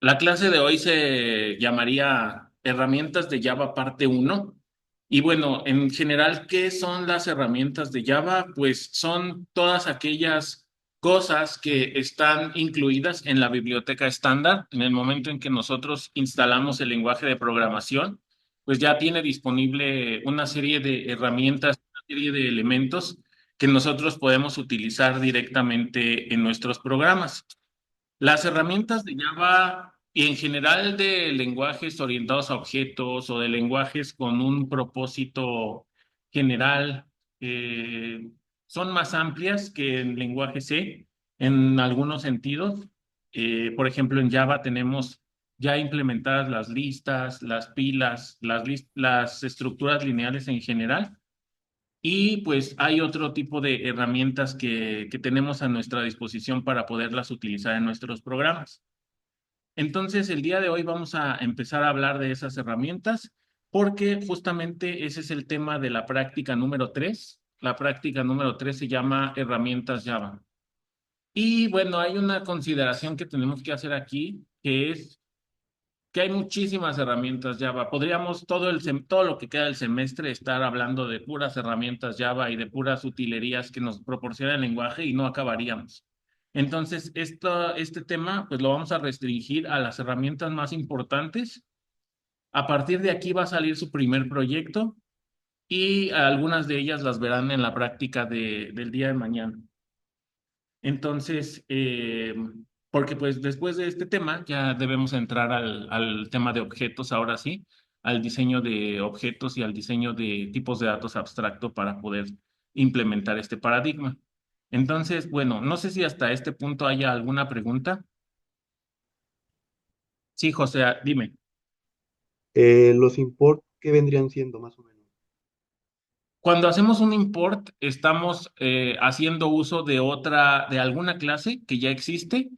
La clase de hoy se llamaría Herramientas de Java parte uno. Y bueno, en general, ¿qué son las herramientas de Java? Pues son todas aquellas cosas que están incluidas en la biblioteca estándar. En el momento en que nosotros instalamos el lenguaje de programación, pues ya tiene disponible una serie de herramientas, una serie de elementos que nosotros podemos utilizar directamente en nuestros programas. Las herramientas de Java y en general de lenguajes orientados a objetos o de lenguajes con un propósito general eh, son más amplias que en lenguaje C en algunos sentidos. Por ejemplo, en Java tenemos ya implementadas las listas, las pilas, las estructuras lineales en general. Y pues hay otro tipo de herramientas que tenemos a nuestra disposición para poderlas utilizar en nuestros programas. Entonces, el día de hoy vamos a empezar a hablar de esas herramientas porque justamente ese es el tema de la práctica número 3. La práctica número 3 se llama herramientas Java. Y bueno, hay una consideración que tenemos que hacer aquí, que es que hay muchísimas herramientas Java. Podríamos todo lo que queda del semestre estar hablando de puras herramientas Java y de puras utilerías que nos proporciona el lenguaje y no acabaríamos. Entonces, este tema, pues lo vamos a restringir a las herramientas más importantes. A partir de aquí va a salir su primer proyecto y algunas de ellas las verán en la práctica del día de mañana. Entonces, porque pues después de este tema ya debemos entrar al tema de objetos, ahora sí, al diseño de objetos y al diseño de tipos de datos abstracto para poder implementar este paradigma. Entonces, bueno, no sé si hasta este punto haya alguna pregunta. Sí, José, dime. Los import, ¿qué vendrían siendo más o menos? Cuando hacemos un import, estamos haciendo uso de alguna clase que ya existe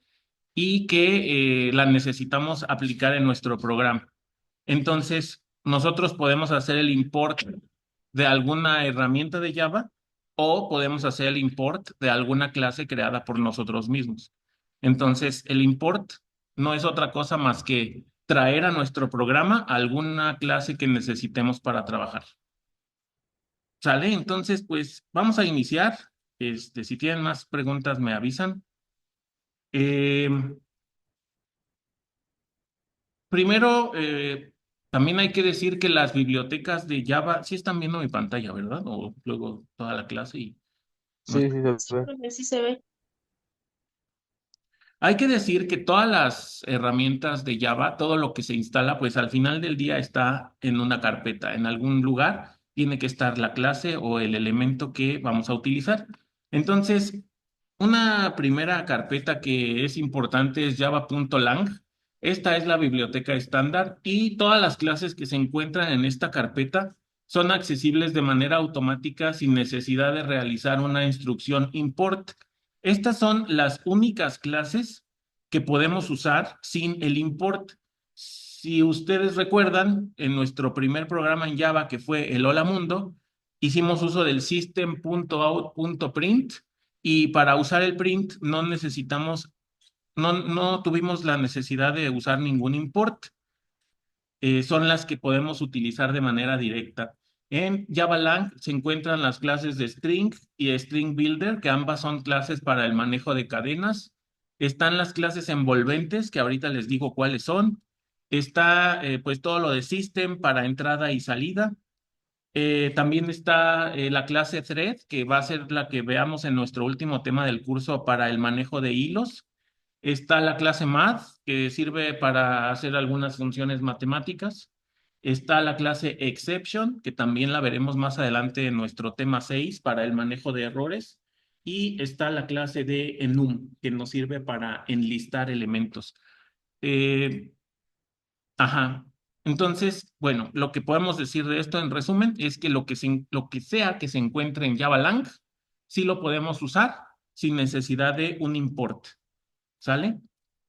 y que la necesitamos aplicar en nuestro programa. Entonces, nosotros podemos hacer el import de alguna herramienta de Java o podemos hacer el import de alguna clase creada por nosotros mismos. Entonces, el import no es otra cosa más que traer a nuestro programa alguna clase que necesitemos para trabajar. ¿Sale? Entonces, pues vamos a iniciar. Si tienen más preguntas, me avisan. Eh, Primero, también hay que decir que las bibliotecas de Java, sí están viendo mi pantalla, ¿verdad? O luego toda la clase y no Sí, está. sí, se Sí, ve. profe, sí se ve. Hay que decir que todas las herramientas de Java, todo lo que se instala, pues al final del día está en una carpeta, en algún lugar tiene que estar la clase o el elemento que vamos a utilizar. Entonces, una primera carpeta que es importante es java.lang. Esta es la biblioteca estándar y todas las clases que se encuentran en esta carpeta son accesibles de manera automática sin necesidad de realizar una instrucción import. Estas son las únicas clases que podemos usar sin el import. Si ustedes recuerdan, en nuestro primer programa en Java, que fue el Hola Mundo, hicimos uso del system.out.print y para usar el print no tuvimos la necesidad de usar ningún import. Son las que podemos utilizar de manera directa. En JavaLang se encuentran las clases de String y String Builder, que ambas son clases para el manejo de cadenas. Están las clases envolventes, que ahorita les digo cuáles son. Está pues todo lo de System para entrada y salida. También está la clase Thread, que va a ser la que veamos en nuestro último tema del curso para el manejo de hilos. Está la clase Math, que sirve para hacer algunas funciones matemáticas. Está la clase Exception, que también la veremos más adelante en nuestro tema 6 para el manejo de errores. Y está la clase de Enum, que nos sirve para enlistar elementos. Eh, ajá. Entonces, bueno, lo que podemos decir de esto en resumen es que lo que sea que se encuentre en JavaLang, sí lo podemos usar sin necesidad de un import. ¿Sale?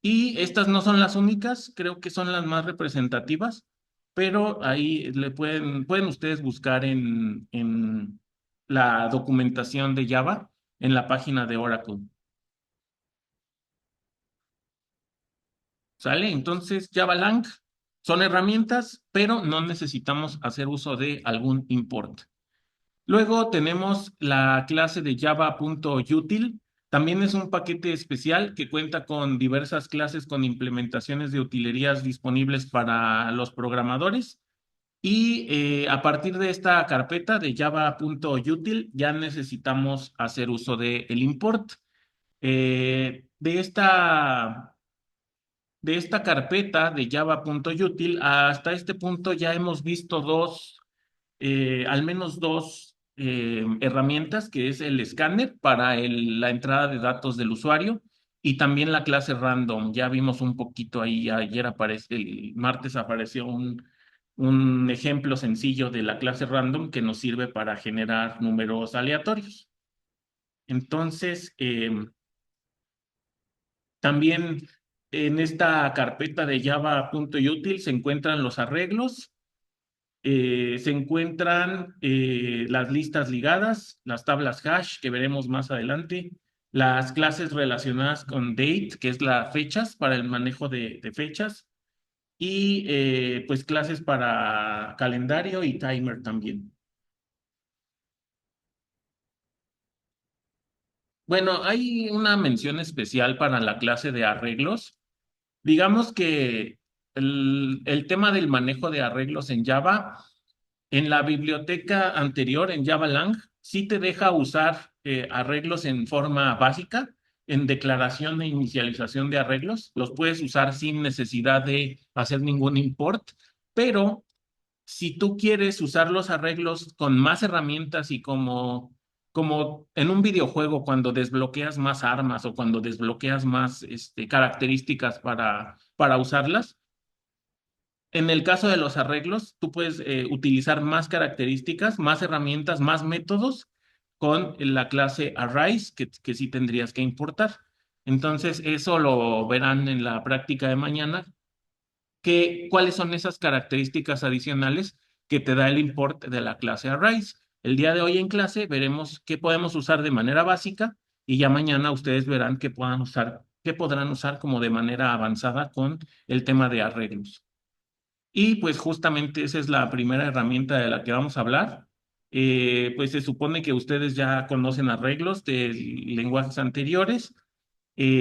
Y estas no son las únicas, creo que son las más representativas, pero ahí pueden ustedes buscar en la documentación de Java en la página de Oracle. ¿Sale? Entonces, Java Lang son herramientas, pero no necesitamos hacer uso de algún import. Luego tenemos la clase de java.util. También es un paquete especial que cuenta con diversas clases con implementaciones de utilerías disponibles para los programadores. Y a partir de esta carpeta de java.util ya necesitamos hacer uso del import. De esta carpeta de java.util hasta este punto ya hemos visto al menos dos herramientas, que es el escáner para la entrada de datos del usuario y también la clase random. Ya vimos un poquito ahí, el martes apareció un ejemplo sencillo de la clase random que nos sirve para generar números aleatorios. Entonces, también en esta carpeta de java.util se encuentran los arreglos, se encuentran las listas ligadas, las tablas hash que veremos más adelante, las clases relacionadas con date, que es las fechas para el manejo de fechas, y pues clases para calendario y timer también. Bueno, hay una mención especial para la clase de arreglos. Digamos que el tema del manejo de arreglos en Java, en la biblioteca anterior, en Java Lang, sí te deja usar arreglos en forma básica, en declaración e inicialización de arreglos. Los puedes usar sin necesidad de hacer ningún import, pero si tú quieres usar los arreglos con más herramientas y como en un videojuego, cuando desbloqueas más armas o cuando desbloqueas más características para usarlas, en el caso de los arreglos, tú puedes utilizar más características, más herramientas, más métodos con la clase Arrays que sí tendrías que importar. Entonces, eso lo verán en la práctica de mañana, cuáles son esas características adicionales que te da el import de la clase Arrays. El día de hoy en clase veremos qué podemos usar de manera básica y ya mañana ustedes verán qué podrán usar como de manera avanzada con el tema de arreglos. Y pues justamente esa es la primera herramienta de la que vamos a hablar. Pues se supone que ustedes ya conocen arreglos de lenguajes anteriores.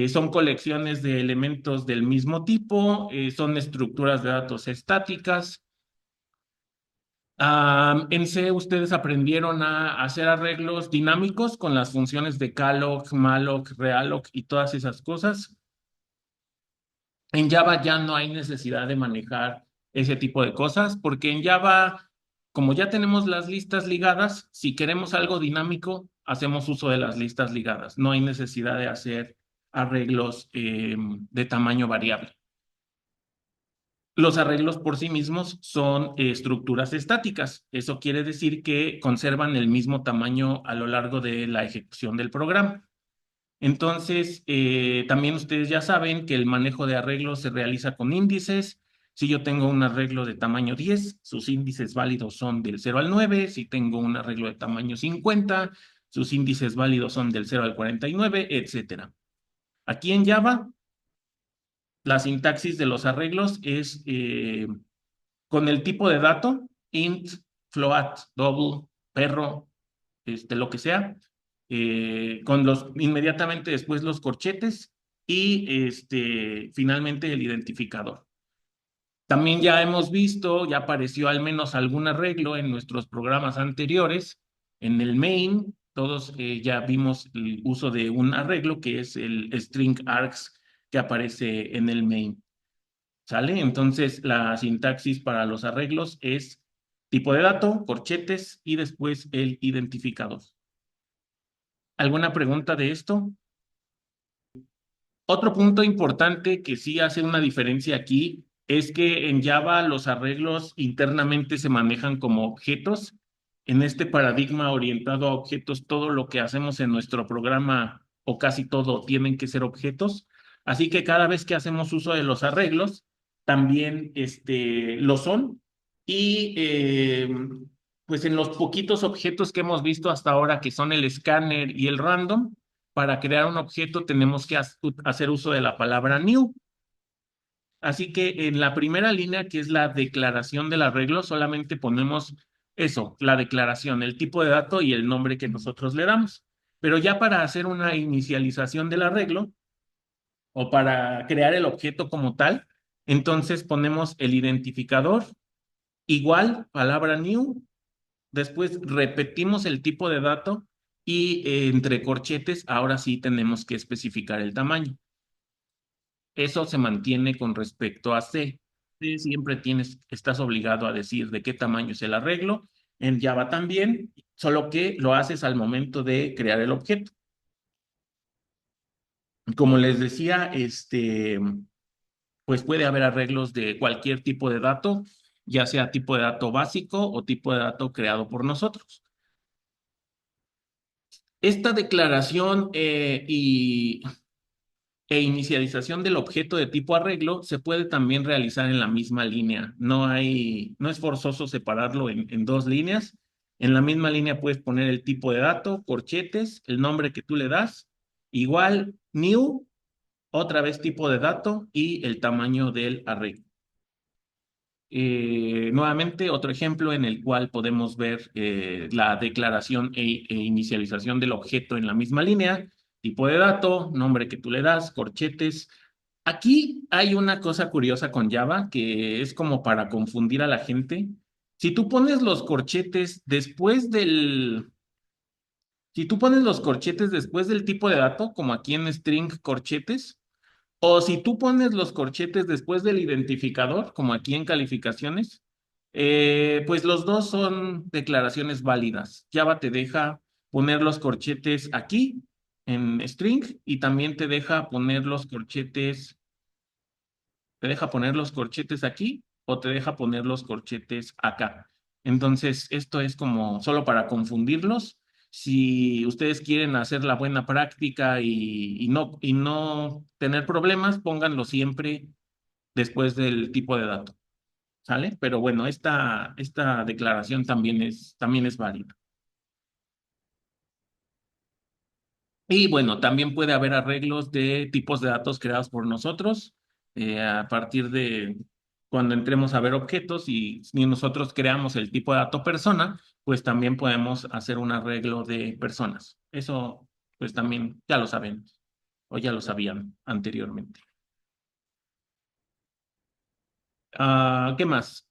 Son colecciones de elementos del mismo tipo, son estructuras de datos estáticas. En C ustedes aprendieron a hacer arreglos dinámicos con las funciones de calloc, malloc, realloc y todas esas cosas. En Java ya no hay necesidad de manejar ese tipo de cosas, porque en Java, como ya tenemos las listas ligadas, si queremos algo dinámico, hacemos uso de las listas ligadas. No hay necesidad de hacer arreglos de tamaño variable. Los arreglos por sí mismos son estructuras estáticas. Eso quiere decir que conservan el mismo tamaño a lo largo de la ejecución del programa. Entonces, también ustedes ya saben que el manejo de arreglos se realiza con índices. Si yo tengo un arreglo de tamaño 10, sus índices válidos son del 0 al 9. Si tengo un arreglo de tamaño 50, sus índices válidos son del 0 al 49, etcétera. Aquí en Java, la sintaxis de los arreglos es con el tipo de dato, int, float, double, perro, lo que sea, con inmediatamente después los corchetes y finalmente el identificador. También ya hemos visto, ya apareció al menos algún arreglo en nuestros programas anteriores, en el main, todos ya vimos el uso de un arreglo que es el string args que aparece en el main. ¿Sale? Entonces, la sintaxis para los arreglos es tipo de dato, corchetes y después el identificador. ¿Alguna pregunta de esto? Otro punto importante que sí hace una diferencia aquí es que en Java los arreglos internamente se manejan como objetos. En este paradigma orientado a objetos, todo lo que hacemos en nuestro programa o casi todo tienen que ser objetos. Así que cada vez que hacemos uso de los arreglos, también lo son. Y pues en los poquitos objetos que hemos visto hasta ahora, que son el escáner y el random, para crear un objeto tenemos que hacer uso de la palabra new. Así que en la primera línea, que es la declaración del arreglo, solamente ponemos eso, la declaración, el tipo de dato y el nombre que nosotros le damos. Pero ya para hacer una inicialización del arreglo o para crear el objeto como tal, entonces ponemos el identificador igual, palabra new, después repetimos el tipo de dato y entre corchetes ahora sí tenemos que especificar el tamaño. Eso se mantiene con respecto a C. C siempre estás obligado a decir de qué tamaño es el arreglo. En Java también, solo que lo haces al momento de crear el objeto. Como les decía, pues puede haber arreglos de cualquier tipo de dato, ya sea tipo de dato básico o tipo de dato creado por nosotros. Esta declaración e inicialización del objeto de tipo arreglo se puede también realizar en la misma línea. No es forzoso separarlo en dos líneas. En la misma línea puedes poner el tipo de dato, corchetes, el nombre que tú le das, igual new, otra vez tipo de dato y el tamaño del arreglo. Nuevamente, otro ejemplo en el cual podemos ver la declaración e inicialización del objeto en la misma línea, tipo de dato, nombre que tú le das, corchetes. Aquí hay una cosa curiosa con Java que es como para confundir a la gente. Si tú pones los corchetes después del, si tú pones los corchetes después del tipo de dato, como aquí en string corchetes, o si tú pones los corchetes después del identificador, como aquí en calificaciones, pues los dos son declaraciones válidas. Java te deja poner los corchetes aquí en string y también te deja poner los corchetes aquí o te deja poner los corchetes acá. Entonces, esto es como solo para confundirlos. Si ustedes quieren hacer la buena práctica y no tener problemas, pónganlo siempre después del tipo de dato, ¿sale? Pero bueno, esta declaración también es válida. Y bueno, también puede haber arreglos de tipos de datos creados por nosotros a partir de cuando entremos a ver objetos y si nosotros creamos el tipo de dato persona, pues también podemos hacer un arreglo de personas. Eso pues también ya lo saben o ya lo sabían anteriormente. ¿Qué más?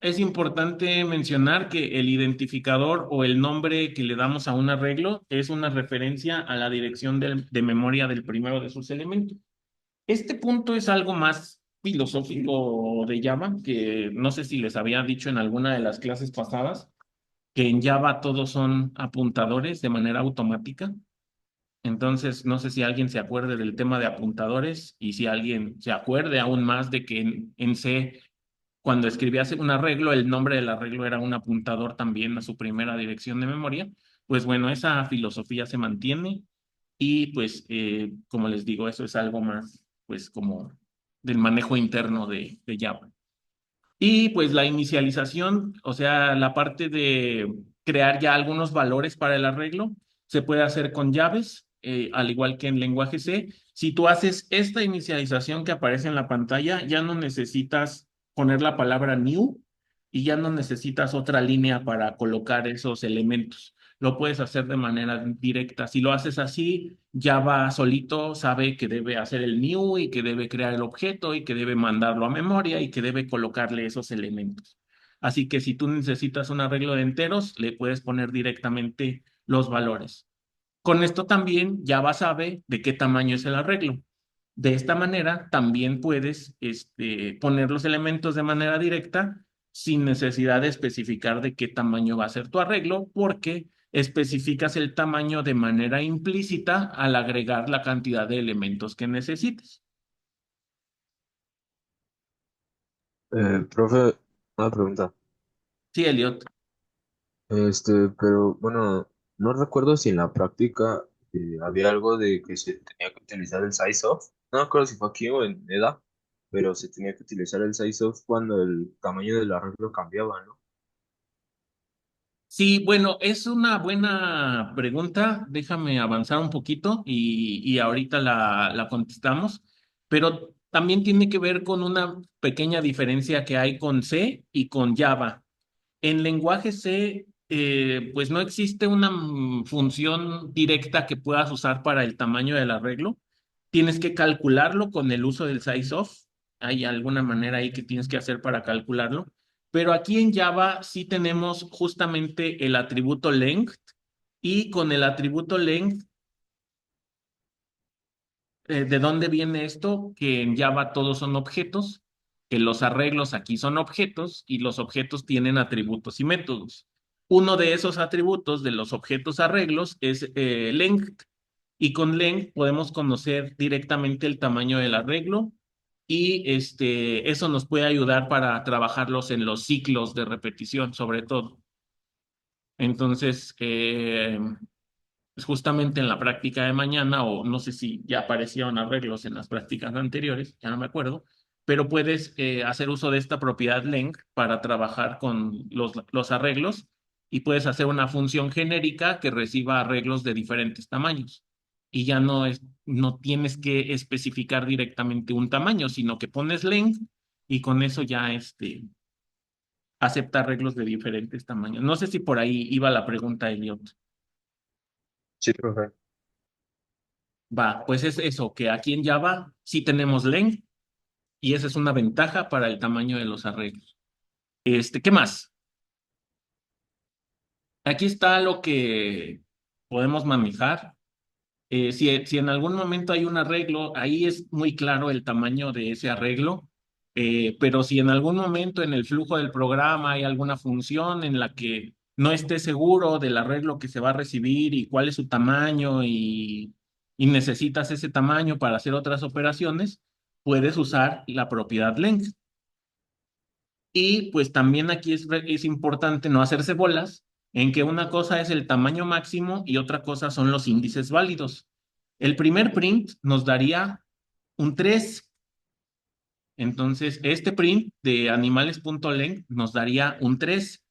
Es importante mencionar que el identificador o el nombre que le damos a un arreglo es una referencia a la dirección de memoria del primero de sus elementos. Este punto es algo más filosófico de Java, que no sé si les había dicho en alguna de las clases pasadas, que en Java todos son apuntadores de manera automática. Entonces, no sé si alguien se acuerde del tema de apuntadores y si alguien se acuerde aún más de que en C cuando escribías un arreglo, el nombre del arreglo era un apuntador también a su primera dirección de memoria. Pues bueno, esa filosofía se mantiene y pues, como les digo, eso es algo más, pues como del manejo interno de Java. Y pues la inicialización, o sea, la parte de crear ya algunos valores para el arreglo, se puede hacer con llaves, al igual que en lenguaje C. Si tú haces esta inicialización que aparece en la pantalla, ya no necesitas poner la palabra new y ya no necesitas otra línea para colocar esos elementos. Lo puedes hacer de manera directa. Si lo haces así, Java solito sabe que debe hacer el new y que debe crear el objeto y que debe mandarlo a memoria y que debe colocarle esos elementos. Así que si tú necesitas un arreglo de enteros, le puedes poner directamente los valores. Con esto también Java sabe de qué tamaño es el arreglo. De esta manera también puedes poner los elementos de manera directa sin necesidad de especificar de qué tamaño va a ser tu arreglo, porque especificas el tamaño de manera implícita al agregar la cantidad de elementos que necesites. Profe, una pregunta. Sí, Elliot. Pero bueno, no recuerdo si en la práctica había algo de que se tenía que utilizar el size-off. No me acuerdo si fue aquí o en EDA, pero se tenía que utilizar el size-off cuando el tamaño del arreglo cambiaba, ¿no? Sí, bueno, es una buena pregunta. Déjame avanzar un poquito y ahorita la contestamos. pero también tiene que ver con una pequeña diferencia que hay con C y con Java. En lenguaje C, pues no existe una función directa que puedas usar para el tamaño del arreglo. Tienes que calcularlo con el uso del size-off. Hay alguna manera ahí que tienes que hacer para calcularlo. Pero aquí en Java sí tenemos justamente el atributo length y con el atributo length, ¿de dónde viene esto? Que en Java todos son objetos, que los arreglos aquí son objetos y los objetos tienen atributos y métodos. Uno de esos atributos de los objetos arreglos es length y con length podemos conocer directamente el tamaño del arreglo y eso nos puede ayudar para trabajarlos en los ciclos de repetición, sobre todo. Entonces, pues justamente en la práctica de mañana, o no sé si ya aparecieron arreglos en las prácticas anteriores, ya no me acuerdo, pero puedes hacer uso de esta propiedad length para trabajar con los arreglos y puedes hacer una función genérica que reciba arreglos de diferentes tamaños. Y ya no tienes que especificar directamente un tamaño, sino que pones length y con eso ya acepta arreglos de diferentes tamaños. No sé si por ahí iba la pregunta, Elliot. Sí, profe. Va, pues es eso, que aquí en Java sí tenemos length y esa es una ventaja para el tamaño de los arreglos. ¿Qué más? Aquí está lo que podemos manejar. Si en algún momento hay un arreglo, ahí es muy claro el tamaño de ese arreglo, pero si en algún momento en el flujo del programa hay alguna función en la que no esté seguro del arreglo que se va a recibir y cuál es su tamaño y necesitas ese tamaño para hacer otras operaciones, puedes usar la propiedad length. Y pues también aquí es importante no hacerse bolas en que una cosa es el tamaño máximo y otra cosa son los índices válidos. El primer print nos daría un 3. Entonces, este print de animales.length nos daría un 3.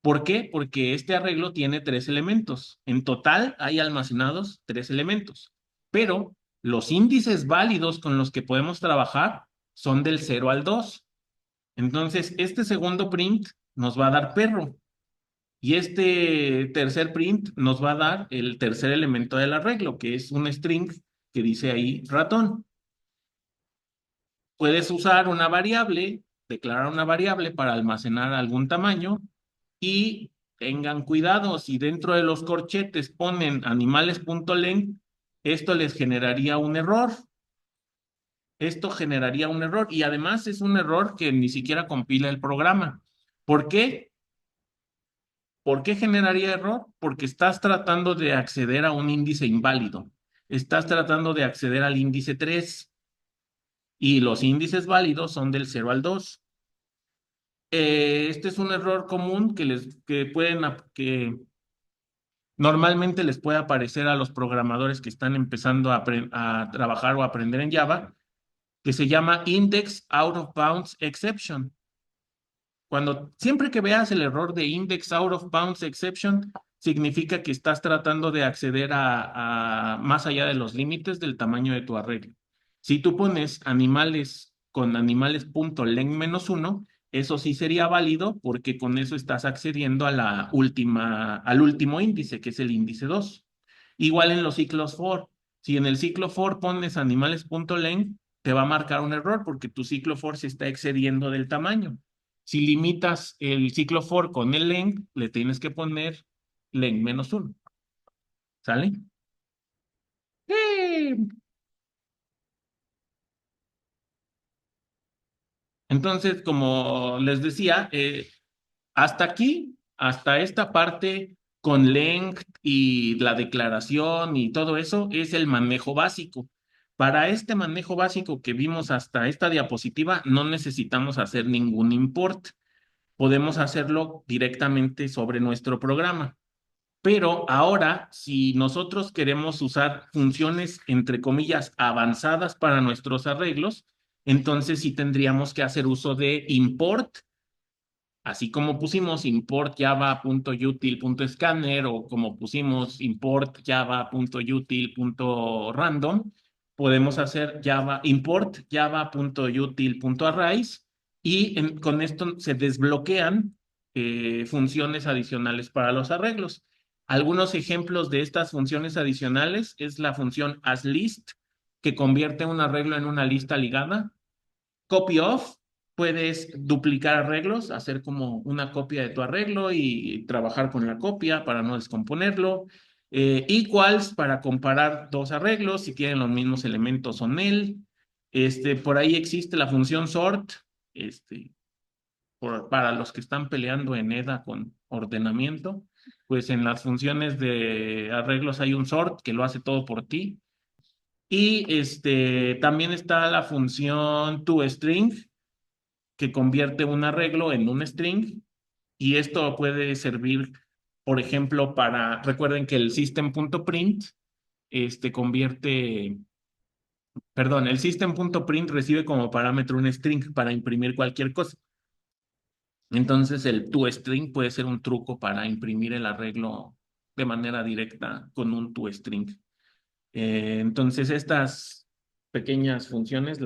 ¿Por qué? Porque este arreglo tiene 3 elementos. En total hay almacenados 3 elementos. Pero los índices válidos con los que podemos trabajar son del 0 al 2. Entonces, este segundo print nos va a dar perro y este tercer print nos va a dar el tercer elemento del arreglo, que es un string que dice ahí ratón. Puedes usar una variable, declarar una variable para almacenar algún tamaño y tengan cuidado, si dentro de los corchetes ponen animales.length, esto les generaría un error. Esto generaría un error y además es un error que ni siquiera compila el programa. ¿Por qué? ¿Por qué generaría error? Porque estás tratando de acceder a un índice inválido. Estás tratando de acceder al índice 3 y los índices válidos son del 0 al 2. Este es un error común que normalmente les puede aparecer a los programadores que están empezando a trabajar o aprender en Java, que se llama Index Out of Bounds Exception. Siempre que veas el error de Index Out of Bounds Exception, significa que estás tratando de acceder a más allá de los límites del tamaño de tu arreglo. Si tú pones animales con animales.len-1, eso sí sería válido porque con eso estás accediendo al último índice, que es el índice 2. Igual en los ciclos for. Si en el ciclo for pones animales.len, te va a marcar un error porque tu ciclo for se está excediendo del tamaño. Si limitas el ciclo for con el length, le tienes que poner len-1. ¿Sale? ¡Eh! Entonces, como les decía, hasta aquí, hasta esta parte con length y la declaración y todo eso, es el manejo básico. Para este manejo básico que vimos hasta esta diapositiva, no necesitamos hacer ningún import. Podemos hacerlo directamente sobre nuestro programa. Pero ahora, si nosotros queremos usar funciones, entre comillas, avanzadas para nuestros arreglos, entonces sí tendríamos que hacer uso de import, así como pusimos import java.util.scanner o como pusimos import java.util.random, podemos hacer Java import java.util.arrays y con esto se desbloquean funciones adicionales para los arreglos. Algunos ejemplos de estas funciones adicionales es la función asList, que convierte un arreglo en una lista ligada. Copy-off, puedes duplicar arreglos, hacer como una copia de tu arreglo y trabajar con la copia para no descomponerlo. Equals, para comparar dos arreglos, si tienen los mismos elementos o nel. Por ahí existe la función sort, este, para los que están peleando en EDA con ordenamiento, pues en las funciones de arreglos hay un sort que lo hace todo por ti. Y también está la función toString, que convierte un arreglo en un string, y esto puede servir, por ejemplo, recuerden que el system.print convierte, perdón, el system.print recibe como parámetro un string para imprimir cualquier cosa. Entonces el toString puede ser un truco para imprimir el arreglo de manera directa con un toString. Entonces estas pequeñas funciones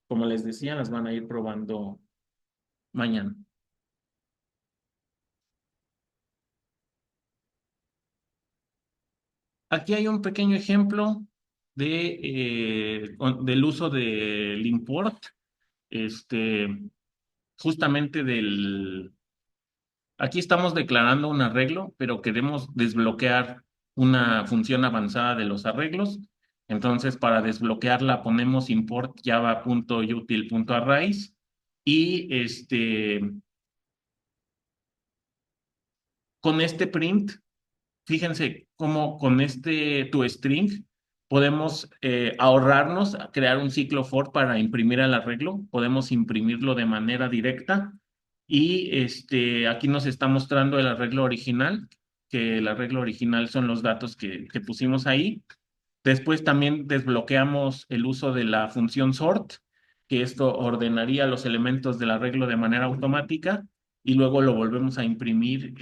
como les decía, las van a ir probando mañana. Aquí hay un pequeño ejemplo del uso del import, este, justamente aquí estamos declarando un arreglo, pero queremos desbloquear una función avanzada de los arreglos. Entonces, para desbloquearla ponemos import java.util.arrays y con este print, fíjense cómo con este toString podemos ahorrarnos, crear un ciclo for para imprimir el arreglo. Podemos imprimirlo de manera directa. Y aquí nos está mostrando el arreglo original, que el arreglo original son los datos que pusimos ahí. Después también desbloqueamos el uso de la función sort, que esto ordenaría los elementos del arreglo de manera automática, y luego lo volvemos a imprimir,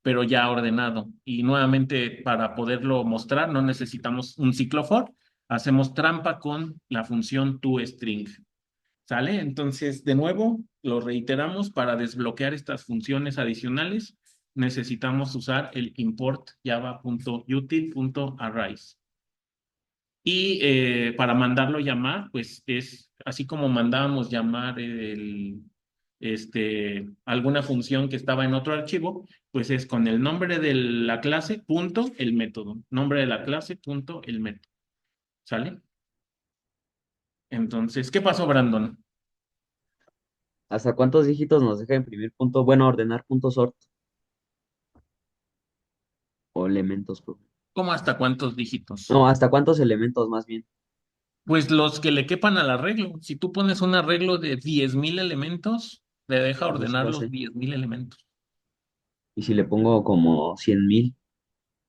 pero ya ordenado. Y nuevamente, para poderlo mostrar, no necesitamos un ciclo for, hacemos trampa con la función toString. ¿Sale? Entonces, de nuevo, lo reiteramos, para desbloquear estas funciones adicionales, necesitamos usar el import java.util.arrays. Y para mandarlo llamar, pues es así como mandábamos llamar alguna función que estaba en otro archivo, pues es con el nombre de la clase, punto, el método. Nombre de la clase, punto, el método. ¿Sale? Entonces, ¿qué pasó, Brandon? ¿Hasta cuántos dígitos nos deja imprimir punto, bueno, ordenar punto sort o elementos? ¿Cómo hasta cuántos dígitos? No, ¿hasta cuántos elementos más bien? Pues los que le quepan al arreglo. Si tú pones un arreglo de 10,000 elementos, le deja Eso sí ordenar lo los hace. 10,000 elementos. Y si le pongo como 100,000,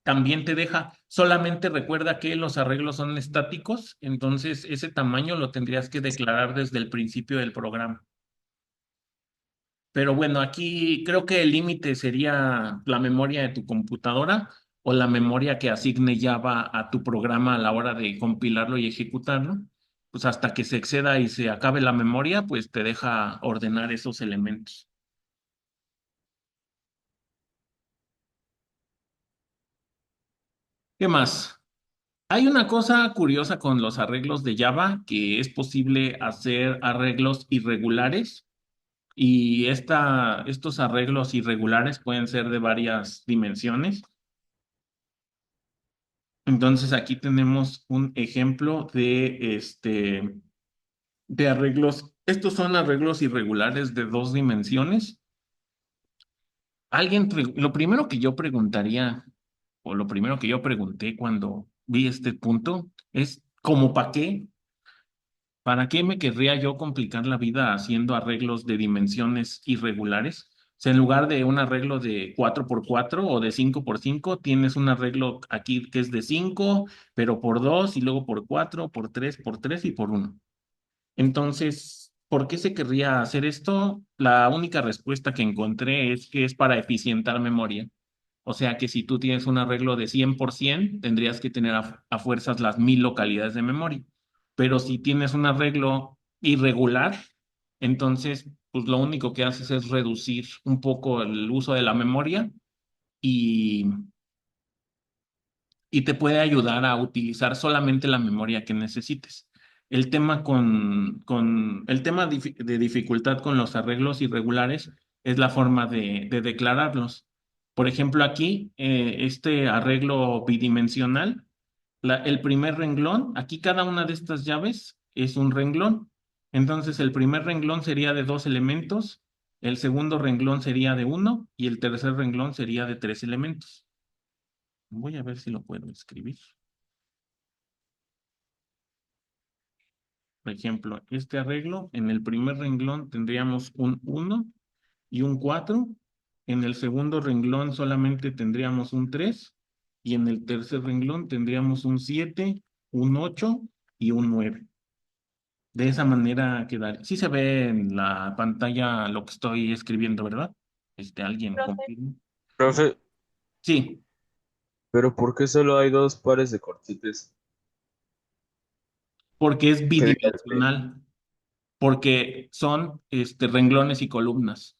También te deja, solamente recuerda que los arreglos son estáticos, entonces ese tamaño lo tendrías que declarar desde el principio del programa. Pero bueno, aquí creo que el límite sería la memoria de tu computadora o la memoria que asigne Java a tu programa a la hora de compilarlo y ejecutarlo. Pues hasta que se exceda y se acabe la memoria, pues te deja ordenar esos elementos. ¿Qué más? Hay una cosa curiosa con los arreglos de Java, que es posible hacer arreglos irregulares, y estos arreglos irregulares pueden ser de varias dimensiones. Entonces aquí tenemos un ejemplo de arreglos. Estos son arreglos irregulares de 2 dimensiones. Lo primero que yo preguntaría, o lo primero que yo pregunté cuando vi este punto, es ¿cómo para qué? ¿Para qué me querría yo complicar la vida haciendo arreglos de dimensiones irregulares? O sea, en lugar de un arreglo de 4x4 o de 5x5, tienes un arreglo aquí que es de 5, pero por 2 y luego por 4, por 3, por 3 y por 1. Entonces, ¿por qué se querría hacer esto? La única respuesta que encontré es que es para eficientar memoria. O sea que si tú tienes un arreglo de 100%, tendrías que tener a fuerzas las 1000 localidades de memoria. Pero si tienes un arreglo irregular, entonces, pues lo único que haces es reducir un poco el uso de la memoria y, y te puede ayudar a utilizar solamente la memoria que necesites. El tema el tema de dificultad con los arreglos irregulares es la forma de declararlos. Por ejemplo, aquí, este arreglo bidimensional, el primer renglón, aquí cada una de estas llaves es un renglón. Entonces, el primer renglón sería de 2 elementos, el segundo renglón sería de uno y el tercer renglón sería de 3 elementos. Voy a ver si lo puedo escribir. Por ejemplo, este arreglo, en el primer renglón tendríamos un uno y un 4. En el segundo renglón solamente tendríamos un 3. Y en el tercer renglón tendríamos un 7, un 8 y un 9. De esa manera quedaría. Sí se ve en la pantalla lo que estoy escribiendo, ¿verdad? ¿Alguien confirma? Profe, Sí, pero ¿por qué solo hay dos pares de corchetes? porque es Que digan tres. bidimensional, porque son renglones y columnas.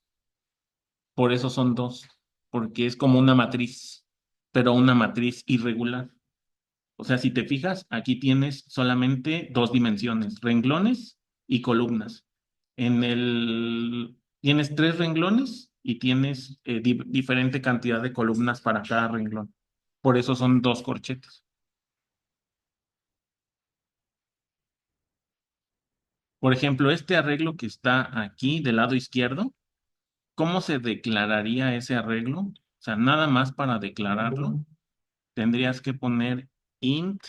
Por eso son dos, porque es como una matriz, pero una matriz irregular. O sea, si te fijas, aquí tienes solamente 2 dimensiones, renglones y columnas. Tienes 3 renglones y tienes diferente cantidad de columnas para cada renglón. Por eso son 2 corchetes. Por ejemplo, este arreglo que está aquí del lado izquierdo, ¿cómo se declararía ese arreglo? O sea, nada más para declararlo, tendrías que poner int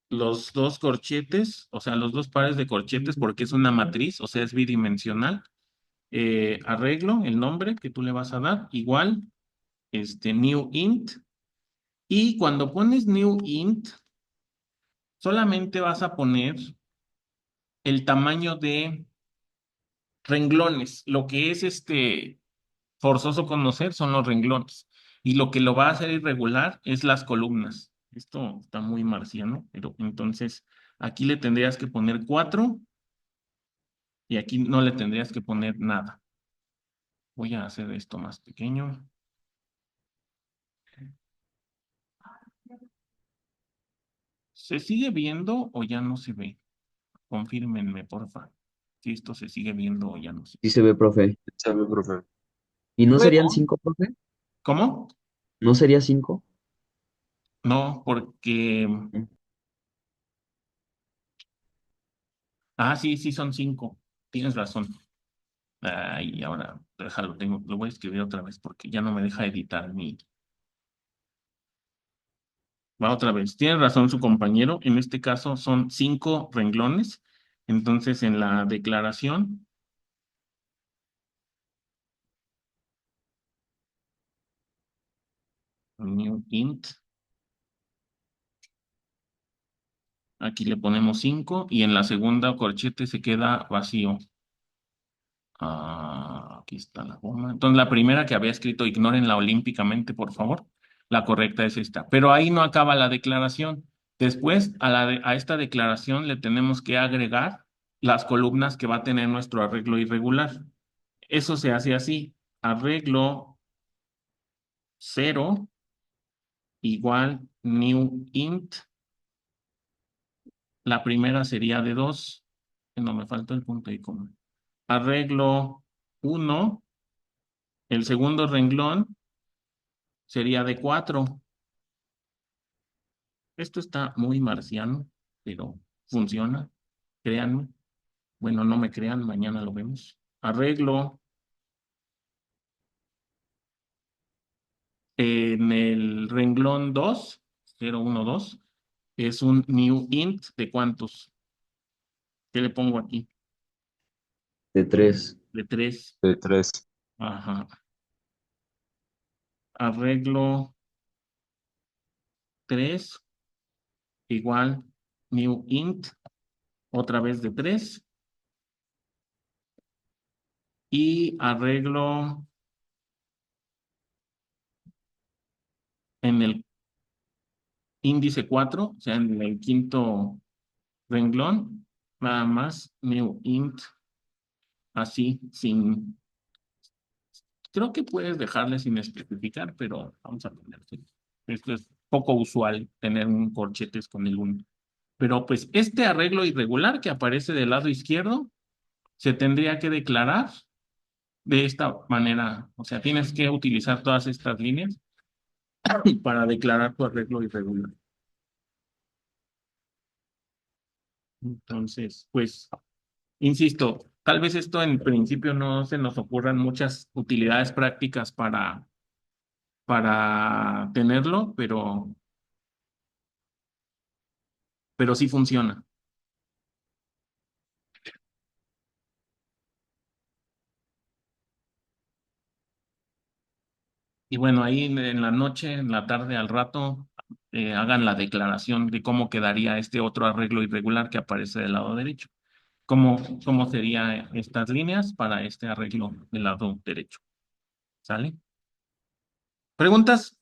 los 2 corchetes, o sea, los 2 pares de corchetes, porque es una matriz, o sea, es bidimensional. Arreglo, el nombre que tú le vas a dar, igual, new int. Y cuando pones new int, solamente vas a poner el tamaño de renglones. Lo que es forzoso conocer son los renglones. Y lo que lo va a hacer irregular es las columnas. Esto está muy marciano, pero entonces aquí le tendrías que poner 4 y aquí no le tendrías que poner nada. Voy a hacer esto más pequeño. ¿Se sigue viendo o ya no se ve? Confírmenme, porfa. Si esto se sigue viendo o ya no se Sí ve. se ve, profe. ¿Sabe, profe? ¿Y no serían Luego, 5, profe? ¿cómo? ¿No sería 5? No, porque... Ah, sí, sí son 5. Tienes razón. Ay, ahora, déjalo, lo voy a escribir otra vez porque ya no me deja editar mi... Va otra vez. Tiene razón su compañero. En este caso son 5 renglones. Entonces, en la declaración, new int, aquí le ponemos 5 y en la segunda corchete se queda vacío. Aquí está la goma. Entonces, la primera que había escrito, ignórenla olímpicamente, por favor. La correcta es esta. Pero ahí no acaba la declaración. Después, a esta declaración le tenemos que agregar las columnas que va a tener nuestro arreglo irregular. Eso se hace así. Arreglo 0 igual new int. La primera sería de 2. No me falta el punto y coma. Arreglo 1. El segundo renglón sería de 4. Esto está muy marciano, pero funciona. Créanme. Bueno, no me crean, mañana lo vemos. Arreglo en el renglón 2, 0, 1, 2, es un new int de cuántos. ¿Qué le pongo aquí? De 3. De 3. De tres. Ajá. Arreglo 3 igual new int, otra vez de 3. Y arreglo en el índice 4, o sea, en el quinto renglón, nada más, new int, así, sin, creo que puedes dejarle sin especificar, pero vamos a ponerse. Esto es poco usual tener un corchetes con el 1. Pero pues este arreglo irregular que aparece del lado izquierdo se tendría que declarar de esta manera. O sea, tienes que utilizar todas estas líneas para declarar tu arreglo irregular. Entonces, pues, insisto, tal vez esto en principio no se nos ocurran muchas utilidades prácticas para tenerlo, pero sí funciona. Y bueno, ahí en la noche, en la tarde, al rato, hagan la declaración de cómo quedaría este otro arreglo irregular que aparece del lado derecho. ¿Cómo serían estas líneas para este arreglo del lado derecho? ¿Sale? ¿Preguntas?